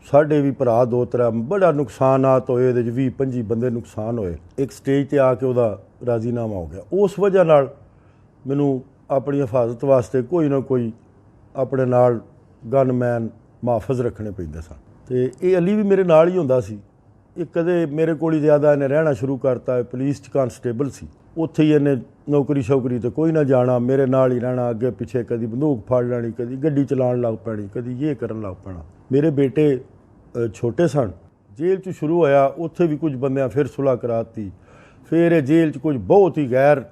ਸਾਡੇ ਵੀ ਭਰਾ ਦੋ ਤਰ੍ਹਾਂ बड़ा नुकसानात होए, 20-25 ਬੰਦੇ ਨੁਕਸਾਨ ਹੋਏ। ਇੱਕ ਸਟੇਜ ਤੇ ਆ ਕੇ ਉਹਦਾ ਰਾਜ਼ੀਨਾਮਾ ਹੋ ਗਿਆ। ਉਸ ਵਜ੍ਹਾ ਨਾਲ ਮੈਨੂੰ ਆਪਣੀ ਹਿਫਾਜ਼ਤ ਵਾਸਤੇ ਕੋਈ ਨਾ ਕੋਈ ਆਪਣੇ ਨਾਲ ਗਨਮੈਨ ਮੁਹਾਫਿਜ਼ ਰੱਖਣੇ ਪੈਂਦੇ ਸਨ। ਤੇ ਇਹ ਅਲੀ ਵੀ ਮੇਰੇ ਨਾਲ ਹੀ ਹੁੰਦਾ ਸੀ। ਇਹ ਕਦੇ ਮੇਰੇ ਕੋਲ ਹੀ ਜ਼ਿਆਦਾ ਇਹਨੇ ਰਹਿਣਾ ਸ਼ੁਰੂ ਕਰਤਾ। ਪੁਲਿਸ 'ਚ ਕਾਂਸਟੇਬਲ ਸੀ, ਉੱਥੇ ਹੀ ਇਹਨੇ ਨੌਕਰੀ ਸ਼ੌਕਰੀ ਤੇ ਕੋਈ ਨਾ ਜਾਣਾ, ਮੇਰੇ ਨਾਲ ਹੀ ਰਹਿਣਾ। ਅੱਗੇ ਪਿੱਛੇ ਕਦੀ ਬੰਦੂਕ ਫੜ ਲੈਣੀ, ਕਦੀ ਗੱਡੀ ਚਲਾਉਣ ਲੱਗ ਪੈਣੀ, ਕਦੀ ਇਹ ਕਰਨ ਲੱਗ ਪੈਣਾ। ਮੇਰੇ ਬੇਟੇ ਛੋਟੇ ਸਨ, ਜੇਲ੍ਹ 'ਚ ਸ਼ੁਰੂ ਹੋਇਆ, ਉੱਥੇ ਵੀ ਕੁਝ ਬੰਦਿਆਂ ਫਿਰ ਸੁਲ੍ਹਾ ਕਰਾਤੀ। ਫਿਰ ਇਹ ਜੇਲ੍ਹ 'ਚ ਕੁਝ ਬਹੁਤ ਹੀ ਗੈਰ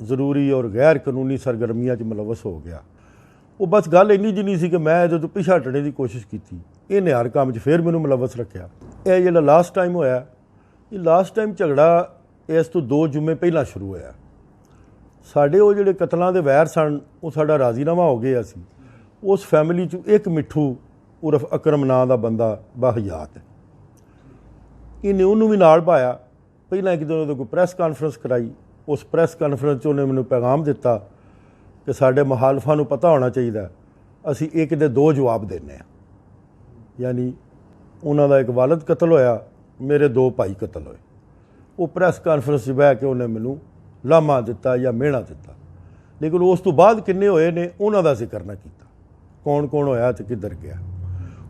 ਜ਼ਰੂਰੀ ਔਰ ਗੈਰ ਕਾਨੂੰਨੀ ਸਰਗਰਮੀਆਂ 'ਚ ਮੁਲਵਸ ਹੋ ਗਿਆ। ਉਹ ਬਸ ਗੱਲ ਇੰਨੀ ਜਿੰਨੀ ਸੀ ਕਿ ਮੈਂ ਜਦੋਂ ਪਿੱਛਾ ਹਟਣੇ ਦੀ ਕੋਸ਼ਿਸ਼ ਕੀਤੀ, ਇਹਨੇ ਹਰ ਕੰਮ 'ਚ ਫਿਰ ਮੈਨੂੰ ਮੁਲਵਸ ਰੱਖਿਆ। ਇਹ ਜਿਹੜਾ ਲਾਸਟ ਟਾਈਮ ਹੋਇਆ, ਇਹ ਲਾਸਟ ਟਾਈਮ ਝਗੜਾ ਇਸ ਤੋਂ 2 ਜੁਮੇ ਪਹਿਲਾਂ ਸ਼ੁਰੂ ਹੋਇਆ। ਸਾਡੇ ਉਹ ਜਿਹੜੇ ਕਤਲਾਂ ਦੇ ਵੈਰ ਸਨ, ਉਹ ਸਾਡਾ ਰਾਜ਼ੀਨਾਮਾ ਹੋ ਗਿਆ ਸੀ। ਉਸ ਫੈਮਿਲੀ 'ਚ ਇੱਕ ਮਿੱਠੂ ਉਰਫ ਅਕਰਮ ਨਾਂ ਦਾ ਬੰਦਾ ਬਾਹਯਾਤ ਹੈ। ਇਹਨੇ ਉਹਨੂੰ ਵੀ ਨਾਲ ਪਾਇਆ। ਪਹਿਲਾਂ ਇੱਕ ਦਿਨ ਉਹਦੇ ਕੋਈ ਪ੍ਰੈਸ ਕਾਨਫਰੰਸ ਕਰਾਈ। ਉਸ ਪ੍ਰੈਸ ਕਾਨਫਰੰਸ 'ਚ ਉਹਨੇ ਮੈਨੂੰ ਪੈਗਾਮ ਦਿੱਤਾ ਕਿ ਸਾਡੇ ਮੁਖਾਲਫਾਂ ਨੂੰ ਪਤਾ ਹੋਣਾ ਚਾਹੀਦਾ ਅਸੀਂ ਇੱਕ ਦੇ 2 ਜਵਾਬ ਦਿੰਦੇ ਹਾਂ। ਯਾਨੀ ਉਹਨਾਂ ਦਾ ਇੱਕ ਵਾਲਦ ਕਤਲ ਹੋਇਆ, ਮੇਰੇ 2 ਭਾਈ ਕਤਲ ਹੋਏ। ਉਹ ਪ੍ਰੈਸ ਕਾਨਫਰੰਸ 'ਚ ਬਹਿ ਕੇ ਉਹਨੇ ਮੈਨੂੰ ਲਾਮਾ ਦਿੱਤਾ ਜਾਂ ਮਿਹਣਾ ਦਿੱਤਾ, ਲੇਕਿਨ ਉਸ ਤੋਂ ਬਾਅਦ ਕਿੰਨੇ ਹੋਏ ਨੇ ਉਹਨਾਂ ਦਾ ਜ਼ਿਕਰ ਨਾ ਕੀਤਾ, ਕੌਣ ਕੌਣ ਹੋਇਆ ਅਤੇ ਕਿੱਧਰ ਗਿਆ।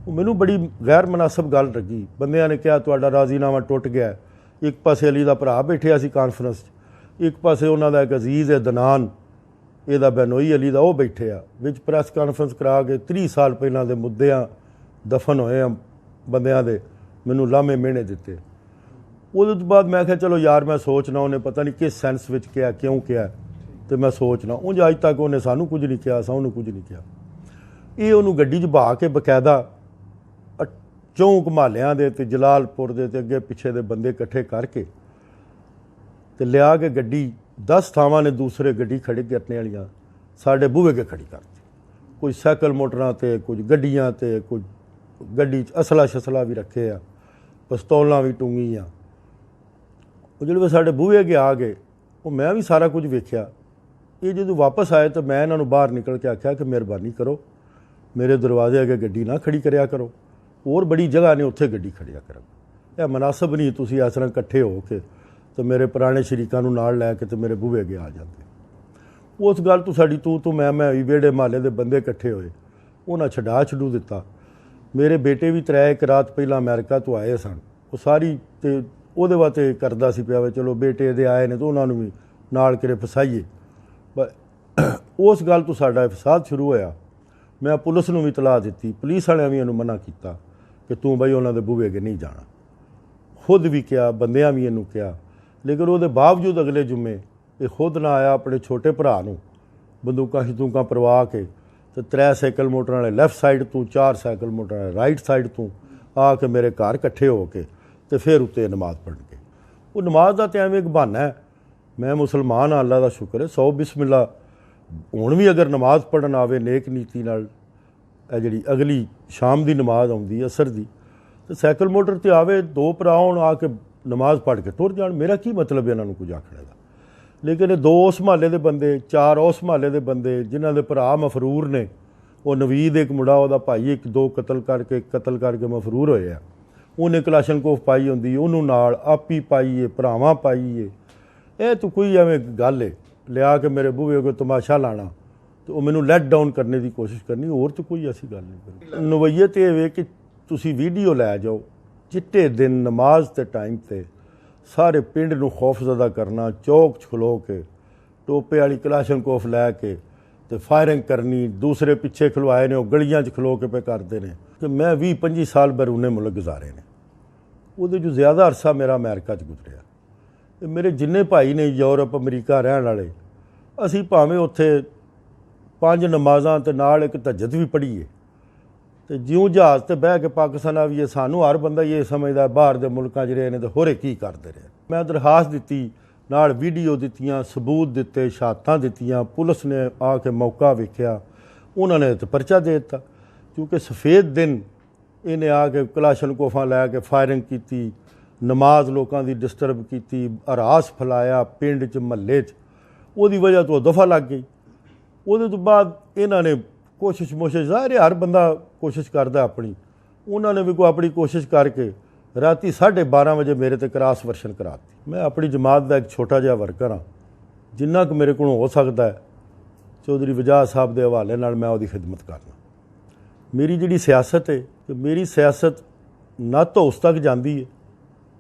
ਉਹ ਮੈਨੂੰ ਬੜੀ ਗੈਰ ਮੁਨਾਸਬ ਗੱਲ ਲੱਗੀ। ਬੰਦਿਆਂ ਨੇ ਕਿਹਾ ਤੁਹਾਡਾ ਰਾਜ਼ੀਨਾਮਾ ਟੁੱਟ ਗਿਆ। ਇੱਕ ਪਾਸੇ ਅਲੀ ਦਾ ਭਰਾ ਬੈਠਿਆ ਸੀ ਕਾਨਫਰੰਸ 'ਚ, ਇੱਕ ਪਾਸੇ ਉਹਨਾਂ ਦਾ ਇੱਕ ਅਜ਼ੀਜ਼ ਹੈ ਦਨਾਨ, ਇਹਦਾ ਬੈਨੋਈ ਅਲੀ ਦਾ, ਉਹ ਬੈਠੇ ਆ ਵਿੱਚ। ਪ੍ਰੈਸ ਕਾਨਫਰੰਸ ਕਰਾ ਕੇ 30 ਸਾਲ ਪਹਿਲਾਂ ਦੇ ਮੁੱਦਿਆਂ ਦਫਨ ਹੋਏ ਆ ਬੰਦਿਆਂ ਦੇ ਮੈਨੂੰ ਲਾਮੇ ਮਿਹਣੇ ਦਿੱਤੇ। ਉਹਦੇ ਤੋਂ ਬਾਅਦ ਮੈਂ ਕਿਹਾ ਚਲੋ ਯਾਰ ਮੈਂ ਸੋਚਣਾ ਉਹਨੇ ਪਤਾ ਨਹੀਂ ਕਿਸ ਸੈਂਸ ਵਿੱਚ ਕਿਹਾ, ਕਿਉਂ ਕਿਹਾ, ਅਤੇ ਮੈਂ ਸੋਚਣਾ। ਉਂਝ ਅੱਜ ਤੱਕ ਉਹਨੇ ਸਾਨੂੰ ਕੁਝ ਨਹੀਂ ਕਿਹਾ, ਸਾਨੂੰ ਕੁਝ ਨਹੀਂ ਕਿਹਾ। ਇਹ ਉਹਨੂੰ ਗੱਡੀ 'ਚ ਬਹਾ ਕੇ ਬਕਾਇਦਾ ਚੌਂਕ ਮਹੱਲਿਆਂ ਦੇ ਅਤੇ ਜਲਾਲਪੁਰ ਦੇ ਅਤੇ ਅੱਗੇ ਪਿੱਛੇ ਦੇ ਬੰਦੇ ਇਕੱਠੇ ਕਰਕੇ ਅਤੇ ਲਿਆ ਕੇ ਗੱਡੀ 10 ਥਾਵਾਂ ਨੇ ਦੂਸਰੇ ਗੱਡੀ ਖੜੀ ਕਰਨੇ ਵਾਲੀਆਂ ਸਾਡੇ ਬੂਹੇ ਕੇ ਖੜੀ ਕਰਤੀ। ਕੁਝ ਸਾਈਕਲ ਮੋਟਰਾਂ 'ਤੇ, ਕੁਝ ਗੱਡੀਆਂ 'ਤੇ, ਕੁਝ ਗੱਡੀ 'ਚ ਅਸਲਾ ਸ਼ਸਲਾ ਵੀ ਰੱਖੇ ਆ, ਪਿਸਤੌਲਾਂ ਵੀ ਟੂੰਗੀਆਂ। ਉਹ ਜਿਹੜੇ ਸਾਡੇ ਬੂਹੇ ਅੱਗੇ ਆ ਗਏ, ਉਹ ਮੈਂ ਵੀ ਸਾਰਾ ਕੁਝ ਵੇਖਿਆ। ਇਹ ਜਦੋਂ ਵਾਪਸ ਆਏ ਤਾਂ ਮੈਂ ਇਹਨਾਂ ਨੂੰ ਬਾਹਰ ਨਿਕਲ ਕੇ ਆਖਿਆ ਕਿ ਮਿਹਰਬਾਨੀ ਕਰੋ, ਮੇਰੇ ਦਰਵਾਜ਼ੇ ਅੱਗੇ ਗੱਡੀ ਨਾ ਖੜੀ ਕਰਿਆ ਕਰੋ, ਹੋਰ ਬੜੀ ਜਗ੍ਹਾ ਨੇ ਉੱਥੇ ਗੱਡੀ ਖੜਿਆ ਕਰੋ। ਇਹ ਮੁਨਾਸਬ ਨਹੀਂ ਤੁਸੀਂ ਇਸ ਤਰ੍ਹਾਂ ਇਕੱਠੇ ਹੋ ਕੇ ਅਤੇ ਮੇਰੇ ਪੁਰਾਣੇ ਸ਼ਰੀਕਾਂ ਨੂੰ ਨਾਲ ਲੈ ਕੇ ਅਤੇ ਮੇਰੇ ਬੂਹੇ ਅੱਗੇ ਆ ਜਾਂਦੇ। ਉਸ ਗੱਲ ਤੋਂ ਸਾਡੀ ਤੂੰ ਮੈਂ ਹੋਈ। ਵਿਹੜੇ ਮਹੱਲੇ ਦੇ ਬੰਦੇ ਇਕੱਠੇ ਹੋਏ, ਉਹਨਾਂ ਛਡੂ ਦਿੱਤਾ। ਮੇਰੇ ਬੇਟੇ ਵੀ 3 ਰਾਤ ਪਹਿਲਾਂ ਅਮਰੀਕਾ ਤੋਂ ਆਏ ਸਨ। ਉਹ ਸਾਰੀ ਅਤੇ ਉਹਦੇ ਵਾਸਤੇ ਕਰਦਾ ਸੀ ਪਿਆ ਵੇ ਚਲੋ ਬੇਟੇ ਦੇ ਆਏ ਨੇ ਤਾਂ ਉਹਨਾਂ ਨੂੰ ਵੀ ਨਾਲ ਕਿਰੇ ਫਸਾਈਏ। ਉਸ ਗੱਲ ਤੋਂ ਸਾਡਾ ਫਸਾਦ ਸ਼ੁਰੂ ਹੋਇਆ। ਮੈਂ ਪੁਲਿਸ ਨੂੰ ਵੀ ਇਤਲਾਹ ਦਿੱਤੀ, ਪੁਲਿਸ ਵਾਲਿਆਂ ਵੀ ਇਹਨੂੰ ਮਨਾ ਕੀਤਾ ਕਿ ਤੂੰ ਬਈ ਉਹਨਾਂ ਦੇ ਬੂਹੇ ਅੱਗੇ ਨਹੀਂ ਜਾਣਾ। ਖੁਦ ਵੀ ਕਿਹਾ, ਬੰਦਿਆਂ ਵੀ ਇਹਨੂੰ ਕਿਹਾ, ਲੇਕਿਨ ਉਹਦੇ ਬਾਵਜੂਦ ਅਗਲੇ ਜੁਮੇ ਇਹ ਖੁਦ ਨਾ ਆਇਆ। ਆਪਣੇ ਛੋਟੇ ਭਰਾ ਨੂੰ ਬੰਦੂਕਾਂ ਪਰਵਾ ਕੇ ਅਤੇ 3 ਸਾਈਕਲ ਮੋਟਰਾਂ ਵਾਲੇ ਲੈਫਟ ਸਾਈਡ ਤੋਂ, 4 ਸਾਈਕਲ ਮੋਟਰਾਂ ਵਾਲੇ ਰਾਈਟ ਸਾਈਡ ਤੋਂ ਆ ਕੇ ਮੇਰੇ ਘਰ ਇਕੱਠੇ ਹੋ ਕੇ ਅਤੇ ਫਿਰ ਉੱਤੇ ਨਮਾਜ਼ ਪੜ੍ਹ ਕੇ। ਉਹ ਨਮਾਜ਼ ਦਾ ਤਾਂ ਐਵੇਂ ਇੱਕ ਬਹਾਨਾ ਹੈ। ਮੈਂ ਮੁਸਲਮਾਨ ਹਾਂ, ਅੱਲਾ ਦਾ ਸ਼ੁਕਰ ਹੈ, 100 ਬਿਸਮਿल्ला। ਹੁਣ ਵੀ ਅਗਰ ਨਮਾਜ਼ ਪੜ੍ਹਨ ਆਵੇ ਨੇਕ ਨੀਤੀ ਨਾਲ, ਇਹ ਜਿਹੜੀ ਅਗਲੀ ਸ਼ਾਮ ਦੀ ਨਮਾਜ਼ ਆਉਂਦੀ ਅਸਰ ਦੀ, ਅਤੇ ਸਾਈਕਲ ਮੋਟਰ 'ਤੇ ਆਵੇ, 2 ਭਰਾ ਹੋਣ ਆ ਕੇ ਨਮਾਜ਼ ਪੜ੍ਹ ਕੇ ਤੁਰ ਜਾਣ। ਮੇਰਾ ਕੀ ਮਤਲਬ ਇਹਨਾਂ ਨੂੰ ਕੁਝ ਆਖਣੇ ਦਾ। ਲੇਕਿਨ ਇਹ 2 ਉਸ ਮਹੱਲੇ ਦੇ ਬੰਦੇ, 4 ਉਸ ਮਹੱਲੇ ਦੇ ਬੰਦੇ ਜਿਨ੍ਹਾਂ ਦੇ ਭਰਾ ਮਫਰੂਰ ਨੇ। ਉਹ ਨਵੀਦ ਇੱਕ ਮੁੰਡਾ, ਉਹਦਾ ਭਾਈ 1-2 ਕਤਲ ਕਰਕੇ ਮਫਰੂਰ ਹੋਏ ਆ। ਉਹਨੇ ਕਲਾਸ਼ਨਕੋਫ ਪਾਈ ਹੁੰਦੀ, ਉਹਨੂੰ ਨਾਲ ਆਪੀ ਪਾਈਏ, ਭਰਾਵਾਂ ਪਾਈਏ। ਇਹ ਤਾਂ ਕੋਈ ਐਵੇਂ ਗੱਲ ਹੈ ਲਿਆ ਕੇ ਮੇਰੇ ਬੂਹੇ ਅੱਗੇ ਤਮਾਸ਼ਾ ਲਾਣਾ ਅਤੇ ਉਹ ਮੈਨੂੰ ਲੈਟ ਡਾਊਨ ਕਰਨੇ ਦੀ ਕੋਸ਼ਿਸ਼ ਕਰਨੀ, ਹੋਰ ਤਾਂ ਕੋਈ ਐਸੀ ਗੱਲ ਨਹੀਂ। ਨਵਈਅਤ ਇਹ ਵੇ ਕਿ ਤੁਸੀਂ ਵੀਡੀਓ ਲੈ ਜਾਓ, ਚਿੱਟੇ ਦਿਨ ਨਮਾਜ਼ ਦੇ ਟਾਈਮ 'ਤੇ ਸਾਰੇ ਪਿੰਡ ਨੂੰ ਖੌਫਜ਼ਦਾ ਕਰਨਾ, ਚੌਕ 'ਚ ਖਲੋ ਕੇ ਟੋਪੇ ਵਾਲੀ ਕਲਾਸ਼ਨਕੋਫ ਲੈ ਕੇ ਅਤੇ ਫਾਇਰਿੰਗ ਕਰਨੀ। ਦੂਸਰੇ ਪਿੱਛੇ ਖਲਵਾਏ ਨੇ, ਉਹ ਗਲੀਆਂ 'ਚ ਖਲੋ ਕੇ ਪਏ ਕਰਦੇ ਨੇ। ਅਤੇ ਮੈਂ 20-25 ਸਾਲ ਬਰੂਨੇ ਮੁਲਕ ਗੁਜ਼ਾਰੇ ਨੇ। ਉਹਦੇ 'ਚੋਂ ਜ਼ਿਆਦਾ ਅਰਸਾ ਮੇਰਾ ਅਮਰੀਕਾ 'ਚ ਗੁਜ਼ਰਿਆ। ਅਤੇ ਮੇਰੇ ਜਿੰਨੇ ਭਾਈ ਨੇ ਯੂਰਪ ਅਮਰੀਕਾ ਰਹਿਣ ਵਾਲੇ, ਅਸੀਂ ਭਾਵੇਂ ਉੱਥੇ 5 ਨਮਾਜ਼ਾਂ ਅਤੇ ਨਾਲ ਇੱਕ ਤਹੱਜਦ ਵੀ ਪੜ੍ਹੀਏ ਅਤੇ ਜਿਉਂ ਜਹਾਜ਼ 'ਤੇ ਬਹਿ ਕੇ ਪਾਕਿਸਤਾਨ ਆਈਏ, ਸਾਨੂੰ ਹਰ ਬੰਦਾ ਇਹ ਸਮਝਦਾ ਬਾਹਰ ਦੇ ਮੁਲਕਾਂ 'ਚ ਰਹੇ ਨੇ ਅਤੇ ਹੋਰੇ ਕੀ ਕਰਦੇ ਰਹੇ। ਮੈਂ ਦਰਖਾਸਤ ਦਿੱਤੀ, ਨਾਲ ਵੀਡੀਓ ਦਿੱਤੀਆਂ, ਸਬੂਤ ਦਿੱਤੇ, ਸ਼ਹਾਦਤਾਂ ਦਿੱਤੀਆਂ। ਪੁਲਿਸ ਨੇ ਆ ਕੇ ਮੌਕਾ ਵੇਖਿਆ, ਉਹਨਾਂ ਨੇ ਤਾਂ ਪਰਚਾ ਦੇ ਦਿੱਤਾ। ਕਿਉਂਕਿ ਸਫੇਦ ਦਿਨ ਇਹਨੇ ਆ ਕੇ ਕਲਾਸ਼ਨਕੋਫਾਂ ਲੈ ਕੇ ਫਾਇਰਿੰਗ ਕੀਤੀ, ਨਮਾਜ਼ ਲੋਕਾਂ ਦੀ ਡਿਸਟਰਬ ਕੀਤੀ, ਹਰਾਸ ਫੈਲਾਇਆ ਪਿੰਡ 'ਚ, ਮਹੱਲੇ 'ਚ। ਉਹਦੀ ਵਜ੍ਹਾ ਤੋਂ ਦਫਾ ਲੱਗ ਗਈ। ਉਹਦੇ ਤੋਂ ਬਾਅਦ ਇਹਨਾਂ ਨੇ ਕੋਸ਼ਿਸ਼ ਜ਼ਾਹਿਰ ਹਰ ਬੰਦਾ ਕੋਸ਼ਿਸ਼ ਕਰਦਾ ਆਪਣੀ, ਉਹਨਾਂ ਨੇ ਵੀ ਕੋਈ ਆਪਣੀ ਕੋਸ਼ਿਸ਼ ਕਰਕੇ ਰਾਤੀ 12:30 ਵਜੇ ਮੇਰੇ ਤੇ ਕ੍ਰਾਸ ਵਰਸ਼ਨ ਕਰਾਤੀ। ਮੈਂ ਆਪਣੀ ਜਮਾਤ ਦਾ ਇੱਕ ਛੋਟਾ ਜਿਹਾ ਵਰਕਰ ਹਾਂ, ਜਿੰਨਾ ਕੁ ਮੇਰੇ ਕੋਲੋਂ ਹੋ ਸਕਦਾ ਹੈ ਚੌਧਰੀ ਵਜਾਦ ਸਾਹਿਬ ਦੇ ਹਵਾਲੇ ਨਾਲ ਮੈਂ ਉਹਦੀ ਖਿਦਮਤ ਕਰਨਾ। ਮੇਰੀ ਜਿਹੜੀ ਸਿਆਸਤ ਹੈ ਕਿ ਮੇਰੀ ਸਿਆਸਤ ਨਾ ਤਾਂ ਉਸ ਤੱਕ ਜਾਂਦੀ ਹੈ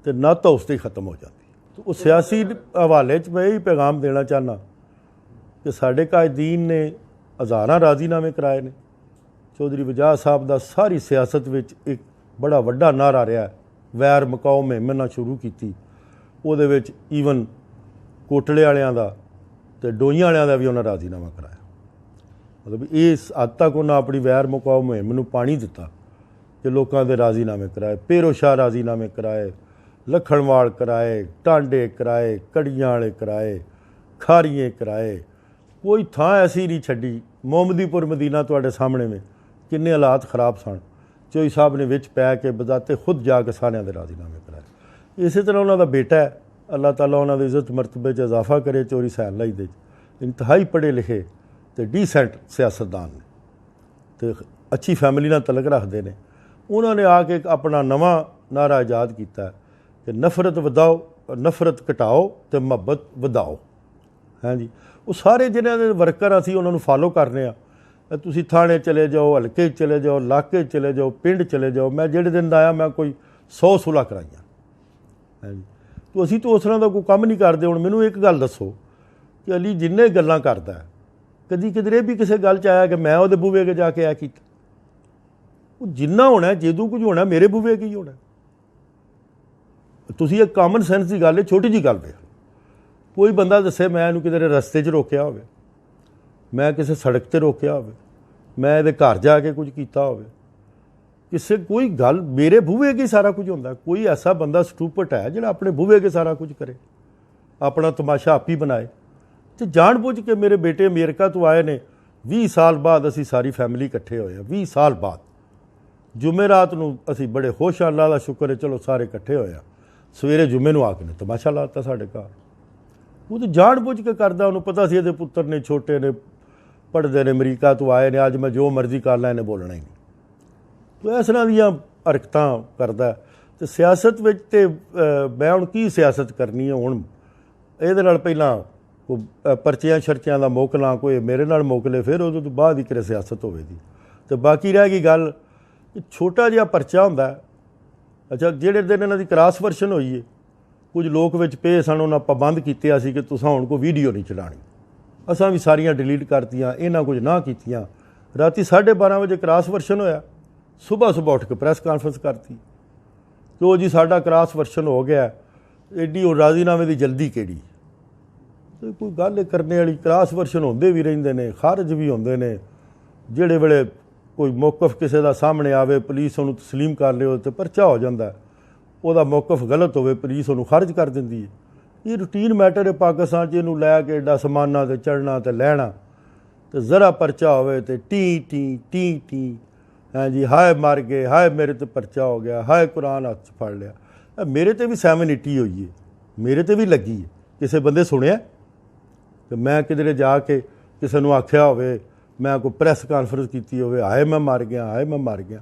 ਤੇ ਨਾ ਤਾਂ ਉਸ 'ਤੇ ਖਤਮ ਹੋ ਜਾਂਦੀ ਹੈ। ਉਹ ਸਿਆਸੀ ਹਵਾਲੇ 'ਚ ਮੈਂ ਇਹ ਪੈਗਾਮ ਦੇਣਾ ਚਾਹੁੰਦਾ ਕਿ ਸਾਡੇ ਕਾਇਦੀਨ ਨੇ ਹਜ਼ਾਰਾਂ ਰਾਜ਼ੀਨਾਮੇ ਕਰਾਏ ਨੇ। ਚੌਧਰੀ ਵਜਾਦ ਸਾਹਿਬ ਦਾ ਸਾਰੀ ਸਿਆਸਤ ਵਿੱਚ ਇੱਕ ਬੜਾ ਵੱਡਾ ਨਾਅਰਾ ਰਿਹਾ, ਵੈਰ ਮੁਕਾਓ ਮੁਹਿੰਮ ਨਾਲ ਸ਼ੁਰੂ ਕੀਤੀ। ਉਹਦੇ ਵਿੱਚ ਈਵਨ ਕੋਟਲੇ ਵਾਲਿਆਂ ਦਾ ਤੇ ਡੋਈਆਂ ਵਾਲਿਆਂ ਦਾ ਵੀ ਉਹਨਾਂ ਰਾਜ਼ੀਨਾਮਾ ਕਰਾਇਆ। ਮਤਲਬ ਇਸ ਹੱਦ ਤੱਕ ਉਹਨਾਂ ਆਪਣੀ ਵੈਰ ਮੁਕਾਓ ਮੁਹਿੰਮ ਨੂੰ ਪਾਣੀ ਦਿੱਤਾ ਕਿ ਲੋਕਾਂ ਦੇ ਰਾਜ਼ੀਨਾਮੇ ਕਰਾਏ, ਪੇਰੋ ਸ਼ਾਹ ਰਾਜ਼ੀਨਾਮੇ ਕਰਾਏ, ਲਖਣਵਾਲ ਕਰਾਏ, ਟਾਂਡੇ ਕਰਾਏ, ਕੜੀਆਂ ਵਾਲੇ ਕਰਾਏ, ਖਾਰੀਏ ਕਰਾਏ। ਕੋਈ ਥਾਂ ਐਸੀ ਨਹੀਂ ਛੱਡੀ। ਮੁਹੰਮਦੀਪੁਰ ਮਦੀਨਾ ਤੁਹਾਡੇ ਸਾਹਮਣੇ में ਕਿੰਨੇ ਹਾਲਾਤ ਖਰਾਬ ਸਨ। ਚੋਈ ਸਾਹਿਬ ਨੇ ਵਿੱਚ ਪੈ ਕੇ ਬਜ਼ਾਤੇ ਖੁਦ ਜਾ ਕੇ ਸਾਰਿਆਂ ਦੇ ਰਾਜ਼ੀਨਾਮੇ ਕਰਾਏ। ਇਸੇ ਤਰ੍ਹਾਂ ਉਹਨਾਂ ਦਾ ਬੇਟਾ ਹੈ, ਅੱਲਾਹ ਤਾਲਾ ਉਹਨਾਂ ਦੀ ਇੱਜ਼ਤ ਮਰਤਬੇ 'ਚ ਇਜ਼ਾਫਾ ਕਰੇ, ਚੋਰੀ ਸੈਨ ਲਈ ਦੇ ਇੰਤਹਾਈ ਪੜ੍ਹੇ ਲਿਖੇ ਤੇ ਡੀਸੈਂਟ ਸਿਆਸਤਦਾਨ ਨੇ ਤੇ ਅੱਛੀ ਫੈਮਿਲੀ ਨਾਲ ਤਲਕ ਰੱਖਦੇ ਨੇ। ਉਹਨਾਂ ਨੇ ਆ ਕੇ ਇੱਕ ਆਪਣਾ ਨਵਾਂ ਨਾਅਰਾ ਇਜਾਦ ਕੀਤਾ ਕਿ ਨਫ਼ਰਤ ਵਧਾਓ, ਨਫ਼ਰਤ ਘਟਾਓ ਤੇ ਮੁਹੱਬਤ ਵਧਾਓ। ਹਾਂਜੀ, ਉਹ ਸਾਰੇ ਜਿਹਨਾਂ ਦੇ ਵਰਕਰ ਅਸੀਂ ਉਹਨਾਂ ਨੂੰ ਫਾਲੋ ਕਰਨੇ ਆ। ਤੁਸੀਂ ਥਾਣੇ ਚਲੇ ਜਾਓ, ਹਲਕੇ ਚਲੇ ਜਾਓ, ਇਲਾਕੇ ਚਲੇ ਜਾਓ, ਪਿੰਡ ਚਲੇ ਜਾਓ। ਮੈਂ ਜਿਹੜੇ ਦਿਨ ਦਾ ਆਇਆ ਮੈਂ ਕੋਈ 100 ਸੁਲ੍ਹਾ ਕਰਾਈਆਂ। ਹਾਂਜੀ, ਤੋ ਅਸੀਂ ਤਾਂ ਉਸ ਤਰ੍ਹਾਂ ਦਾ ਕੋਈ ਕੰਮ ਨਹੀਂ ਕਰਦੇ। ਹੁਣ ਮੈਨੂੰ ਇੱਕ ਗੱਲ ਦੱਸੋ ਕਿ ਅਲੀ ਜਿੰਨੇ ਗੱਲਾਂ ਕਰਦਾ ਕਦੀ ਕਿਧਰੇ ਵੀ ਕਿਸੇ ਗੱਲ 'ਚ ਆਇਆ ਕਿ ਮੈਂ ਉਹਦੇ ਬੂਹੇ ਅੱਗੇ ਜਾ ਕੇ ਇਹ ਕੀਤਾ? ਉਹ ਜਿੰਨਾ ਹੋਣਾ ਜਦੋਂ ਕੁਝ ਹੋਣਾ ਮੇਰੇ ਬੂਹੇ ਅੱਗੇ ਹੀ ਹੋਣਾ। ਤੁਸੀਂ ਇੱਕ ਕਾਮਨ ਸੈਂਸ ਦੀ ਗੱਲ ਹੈ, ਛੋਟੀ ਜਿਹੀ ਗੱਲ ਹੈ। ਕੋਈ ਬੰਦਾ ਦੱਸੇ ਮੈਂ ਇਹਨੂੰ ਕਿਧਰੇ ਰਸਤੇ 'ਚ ਰੋਕਿਆ ਹੋਵੇ, ਮੈਂ ਕਿਸੇ ਸੜਕ 'ਤੇ ਰੋਕਿਆ ਹੋਵੇ, ਮੈਂ ਇਹਦੇ ਘਰ ਜਾ ਕੇ ਕੁਝ ਕੀਤਾ ਹੋਵੇ, ਕਿਸੇ ਕੋਈ ਗੱਲ ਮੇਰੇ ਬੂਹੇ ਅੱਗੇ ਸਾਰਾ ਕੁਝ ਹੁੰਦਾ। ਕੋਈ ਐਸਾ ਬੰਦਾ ਸਟੂਪਟ ਹੈ ਜਿਹੜਾ ਆਪਣੇ ਬੂਹੇ ਅੱਗੇ ਸਾਰਾ ਕੁਝ ਕਰੇ, ਆਪਣਾ ਤਮਾਸ਼ਾ ਆਪ ਹੀ ਬਣਾਏ। ਤੇ ਜਾਣ ਬੁੱਝ ਕੇ ਮੇਰੇ ਬੇਟੇ ਅਮਰੀਕਾ ਤੋਂ ਆਏ ਨੇ, 20 ਸਾਲ ਬਾਅਦ ਅਸੀਂ ਸਾਰੀ ਫੈਮਿਲੀ ਇਕੱਠੇ ਹੋਏ ਹਾਂ। 20 ਸਾਲ ਬਾਅਦ ਜੁਮੇਰਾਤ ਨੂੰ ਅਸੀਂ ਬੜੇ ਖੁਸ਼ ਹਾਂ, ਅੱਲਾਹ ਦਾ ਸ਼ੁਕਰ ਹੈ ਚਲੋ ਸਾਰੇ ਇਕੱਠੇ ਹੋਏ ਹਾਂ। ਸਵੇਰੇ ਜੁਮੇ ਨੂੰ ਆ ਕੇ ਨੇ ਤਮਾਸ਼ਾ ਲਾਤਾ ਸਾਡੇ ਘਰ। ਉਹ ਤਾਂ ਜਾਣ ਬੁੱਝ ਕੇ ਕਰਦਾ, ਉਹਨੂੰ ਪਤਾ ਸੀ ਇਹਦੇ ਪੁੱਤਰ ਨੇ ਛੋਟੇ ਨੇ, ਪੜ੍ਹਦੇ ਨੇ, ਅਮਰੀਕਾ ਤੋਂ ਆਏ ਨੇ, ਅੱਜ ਮੈਂ ਜੋ ਮਰਜ਼ੀ ਕਰ ਲਾਂ ਇਹਨੇ ਬੋਲਣਾ ਹੀ ਨਹੀਂ। ਤੋ ਇਸ ਤਰ੍ਹਾਂ ਦੀਆਂ ਹਰਕਤਾਂ ਕਰਦਾ। ਤੇ ਸਿਆਸਤ ਵਿੱਚ ਤੇ ਮੈਂ ਹੁਣ ਕੀ ਸਿਆਸਤ ਕਰਨੀ ਹੈ? ਹੁਣ ਇਹਦੇ ਨਾਲ ਪਹਿਲਾਂ ਕੋਈ ਪਰਚੀਆਂ ਸ਼ਰਚਿਆਂ ਦਾ ਮੋਕਲਾਂ ਕੋਈ ਮੇਰੇ ਨਾਲ ਮੋਕਲੇ, ਫਿਰ ਉਹਦੇ ਤੋਂ ਬਾਅਦ ਹੀ ਕਿਤੇ ਸਿਆਸਤ ਹੋਵੇਗੀ। ਤੇ ਬਾਕੀ ਰਹਿ ਗਈ ਗੱਲ ਕਿ ਛੋਟਾ ਜਿਹਾ ਪਰਚਾ ਹੁੰਦਾ। ਅੱਛਾ, ਜਿਹੜੇ ਦਿਨ ਇਹਨਾਂ ਦੀ ਕ੍ਰਾਸ ਵਰਸ਼ਨ ਹੋਈ ਹੈ, ਕੁਝ ਲੋਕ ਵਿੱਚ ਪਏ ਸਨ, ਉਹਨਾਂ ਪਾਬੰਦ ਕੀਤੇ ਸੀ ਕਿ ਤੁਸੀਂ ਹੁਣ ਕੋਈ ਵੀਡੀਓ ਨਹੀਂ ਚਲਾਉਣੀ। ਅਸਾਂ ਵੀ ਸਾਰੀਆਂ ਡਿਲੀਟ ਕਰਤੀਆਂ, ਇਹਨਾਂ ਕੁਝ ਨਾ ਕੀਤੀਆਂ। ਰਾਤੀ 12:30 ਵਜੇ ਕ੍ਰਾਸ ਵਰਸ਼ਨ ਹੋਇਆ, ਸੁਬਾਹ ਉੱਠ ਕੇ ਪ੍ਰੈਸ ਕਾਨਫਰੰਸ ਕਰਤੀ ਕਿ ਉਹ ਜੀ ਸਾਡਾ ਕ੍ਰਾਸ ਵਰਸ਼ਨ ਹੋ ਗਿਆ। ਐਡੀ ਉਹ ਰਾਜ਼ੀਨਾਮੇ ਦੀ ਜਲਦੀ ਕਿਹੜੀ? ਤੇ ਕੋਈ ਗੱਲ ਕਰਨੇ ਵਾਲੀ। ਕ੍ਰਾਸ ਵਰਸ਼ਨ ਹੁੰਦੇ ਵੀ ਰਹਿੰਦੇ ਨੇ, ਖਾਰਜ ਵੀ ਹੁੰਦੇ ਨੇ। ਜਿਹੜੇ ਵੇਲੇ ਕੋਈ ਮੌਕਫ ਕਿਸੇ ਦਾ ਸਾਹਮਣੇ ਆਵੇ, ਪੁਲਿਸ ਉਹਨੂੰ ਤਸਲੀਮ ਕਰ ਲਿਓ ਤੇ ਪਰਚਾ ਹੋ ਜਾਂਦਾ। ਉਹਦਾ ਮੌਕਫ ਗਲਤ ਹੋਵੇ, ਪੁਲਿਸ ਉਹਨੂੰ ਖਾਰਜ ਕਰ ਦਿੰਦੀ ਹੈ। ਇਹ ਰੂਟੀਨ ਮੈਟਰ ਹੈ ਪਾਕਿਸਤਾਨ 'ਚ। ਇਹਨੂੰ ਲੈ ਕੇ ਐਡਾ ਸਮਾਨਾਂ ਤੇ ਚੜ੍ਹਨਾ ਤੇ ਲੈਣਾ, ਤੇ ਜ਼ਰਾ ਪਰਚਾ ਹੋਵੇ ਤੇ ਟੀ ਹਾਂਜੀ, ਹਾਏ ਮਰ ਗਏ, ਹਾਏ ਮੇਰੇ ਤੇ ਪਰਚਾ ਹੋ ਗਿਆ, ਹਾਏ ਕੁਰਾਨ ਹੱਥ 'ਚ ਫੜ ਲਿਆ। ਮੇਰੇ ਤੇ ਵੀ 780 ਹੋਈ ਹੈ, ਮੇਰੇ ਤੇ ਵੀ ਲੱਗੀ ਹੈ। ਕਿਸੇ ਬੰਦੇ ਸੁਣਿਆ ਕਿ ਮੈਂ ਕਿਧਰੇ ਜਾ ਕੇ ਕਿਸੇ ਨੂੰ ਆਖਿਆ ਹੋਵੇ, ਮੈਂ ਕੋਈ ਪ੍ਰੈਸ ਕਾਨਫਰੰਸ ਕੀਤੀ ਹੋਵੇ, ਹਾਏ ਮੈਂ ਮਰ ਗਿਆ, ਹਾਏ ਮੈਂ ਮਰ ਗਿਆ?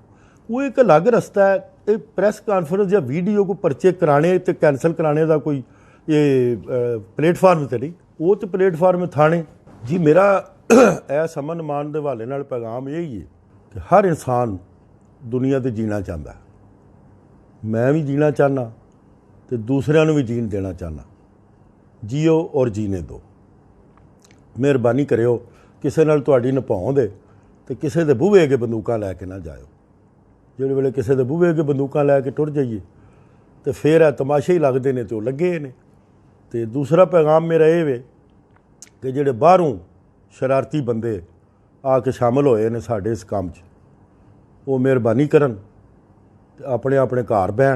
ਉਹ ਇੱਕ ਅਲੱਗ ਰਸਤਾ ਹੈ। ਇਹ ਪ੍ਰੈਸ ਕਾਨਫਰੰਸ ਜਾਂ ਵੀਡੀਓ ਕੋਈ ਪਰਚੇ ਕਰਾਣੇ ਤੇ ਕੈਂਸਲ ਕਰਾਣੇ ਦਾ ਕੋਈ ਇਹ ਪਲੇਟਫਾਰਮ ਤੇ ਨਹੀਂ। ਉਹ ਤੇ ਪਲੇਟਫਾਰਮ ਥਾਣੇ ਜੀ। ਮੇਰਾ ਇਸ ਅਮਨ ਮਾਨ ਦੇ ਹਵਾਲੇ ਨਾਲ ਪੈਗਾਮ ਇਹ ਹੀ ਹੈ ਕਿ ਹਰ ਇਨਸਾਨ ਦੁਨੀਆ 'ਤੇ ਜੀਣਾ ਚਾਹੁੰਦਾ। ਮੈਂ ਵੀ ਜੀਣਾ ਚਾਹੁੰਦਾ ਤੇ ਦੂਸਰਿਆਂ ਨੂੰ ਵੀ ਜੀਣ ਦੇਣਾ ਚਾਹੁੰਦਾ। ਜੀਓ ਔਰ ਜੀਣੇ ਦਿਓ। ਮਿਹਰਬਾਨੀ ਕਰਿਓ, ਕਿਸੇ ਨਾਲ ਤੁਹਾਡੀ ਨਪਾਉਣ ਦੇ ਤੇ ਕਿਸੇ ਦੇ ਬੂਹੇ ਅੱਗੇ ਬੰਦੂਕਾਂ ਲੈ ਕੇ ਨਾ ਜਾਇਓ। ਜਿਹੜੇ ਵੇਲੇ ਕਿਸੇ ਦੇ ਬੂਹੇ ਅੱਗੇ ਬੰਦੂਕਾਂ ਲੈ ਕੇ ਟੁਰ ਜਾਈਏ ਤੇ ਫਿਰ ਇਹ ਤਮਾਸ਼ੇ ਹੀ ਲੱਗਦੇ ਨੇ ਤੇ ਉਹ ਲੱਗੇ ਨੇ। ਤੇ ਦੂਸਰਾ ਪੈਗਾਮ ਮੇਰਾ ਇਹ ਵੇ ਕਿ ਜਿਹੜੇ ਬਾਹਰੋਂ ਸ਼ਰਾਰਤੀ ਬੰਦੇ ਆ ਕੇ ਸ਼ਾਮਲ ਹੋਏ ਨੇ ਸਾਡੇ ਇਸ ਕੰਮ 'ਚ, ਉਹ ਮਿਹਰਬਾਨੀ ਕਰਨ ਤੇ ਆਪਣੇ ਘਰ ਬਹਿਣ।